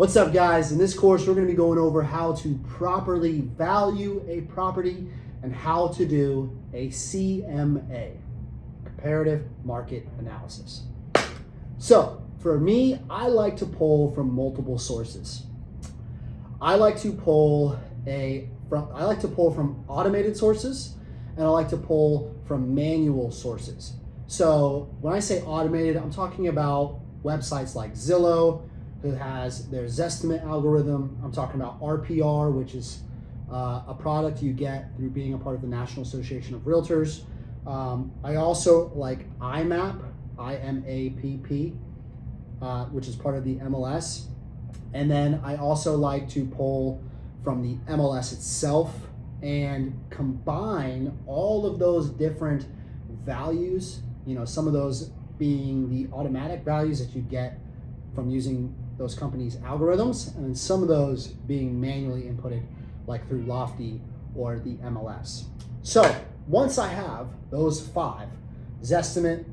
What's up, guys? In this course, we're going to be going over how to properly value a property and how to do a CMA, comparative market analysis. So for me, I like to pull from multiple sources. I like to pull from automated sources, and I like to pull from manual sources. So when I say automated, I'm talking about websites like Zillow, who has their Zestimate algorithm. I'm talking about RPR, which is a product you get through being a part of the National Association of Realtors. I also like IMAP, IMAPP, which is part of the MLS. And then I also like to pull from the MLS itself and combine all of those different values, some of those being the automatic values that you get from using those companies' algorithms, and then some of those being manually inputted, like through Lofty or the MLS. So once I have those five, Zestimate,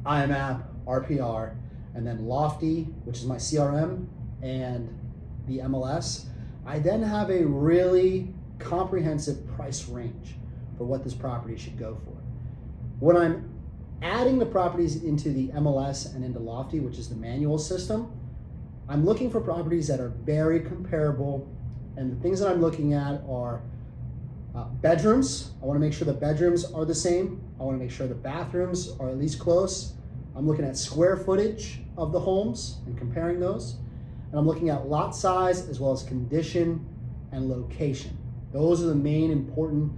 IMAP, RPR, and then Lofty, which is my CRM, and the MLS, I then have a really comprehensive price range for what this property should go for. When I'm adding the properties into the MLS and into Lofty, which is the manual system, I'm looking for properties that are very comparable, and the things that I'm looking at are bedrooms. I want to make sure the bedrooms are the same. I want to make sure the bathrooms are at least close. I'm looking at square footage of the homes and comparing those. And I'm looking at lot size as well as condition and location. Those are the main important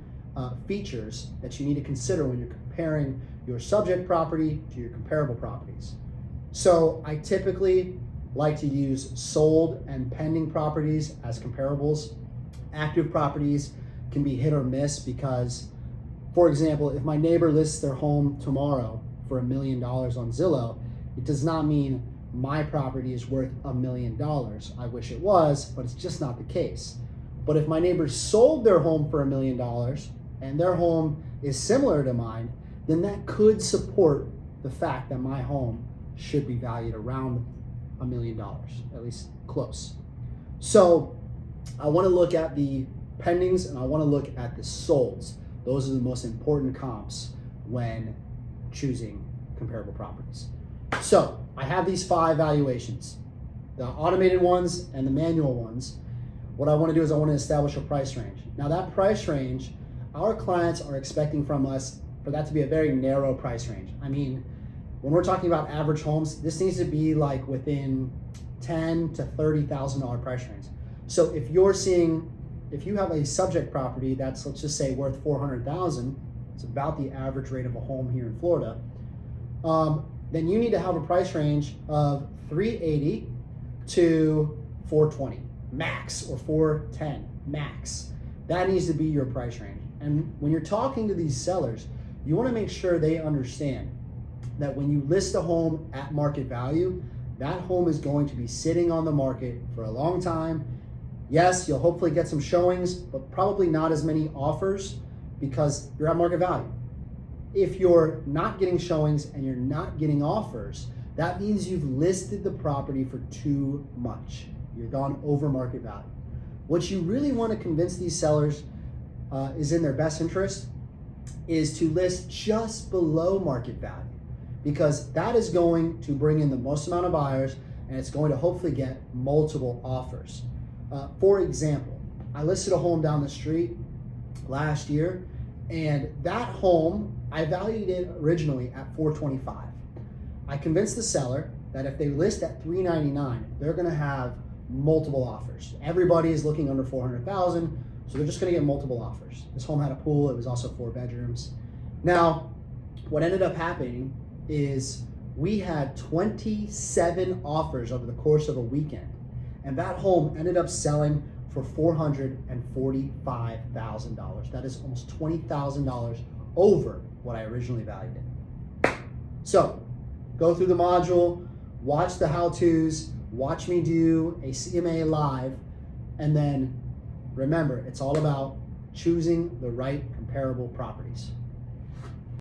features that you need to consider when you're comparing your subject property to your comparable properties. So I typically like to use sold and pending properties as comparables. Active properties can be hit or miss because, for example, if my neighbor lists their home tomorrow for $1 million on Zillow, it does not mean my property is worth $1 million. I wish it was, but it's just not the case. But if my neighbor sold their home for $1 million and their home is similar to mine, then that could support the fact that my home should be valued around $1 million, at least close. So I want to look at the pendings and I want to look at the solds. Those are the most important comps when choosing comparable properties. So I have these five valuations, the automated ones and the manual ones. What I want to do is I want to establish a price range. Now that price range, our clients are expecting from us for that to be a very narrow price range. I mean, when we're talking about average homes, this needs to be like within $10,000 to $30,000 price range. So if you have a subject property that's, let's just say, worth $400,000, it's about the average rate of a home here in Florida, then you need to have a price range of $380 to $420 max, or $410 max. That needs to be your price range. And when you're talking to these sellers, you want to make sure they understand that when you list a home at market value, that home is going to be sitting on the market for a long time. Yes, you'll hopefully get some showings, but probably not as many offers because you're at market value. If you're not getting showings and you're not getting offers, that means you've listed the property for too much. You're gone over market value. What you really want to convince these sellers is in their best interest is to list just below market value, because that is going to bring in the most amount of buyers and it's going to hopefully get multiple offers. For example, I listed a home down the street last year, and that home, I valued it originally at $425. I convinced the seller that if they list at $399, they're gonna have multiple offers. Everybody is looking under $400,000, so they're just gonna get multiple offers. This home had a pool, it was also 4 bedrooms. Now, what ended up happening is we had 27 offers over the course of a weekend, and that home ended up selling for $445,000. That is almost $20,000 over what I originally valued it. So go through the module, watch the how-tos, watch me do a CMA live, and then remember, it's all about choosing the right comparable properties.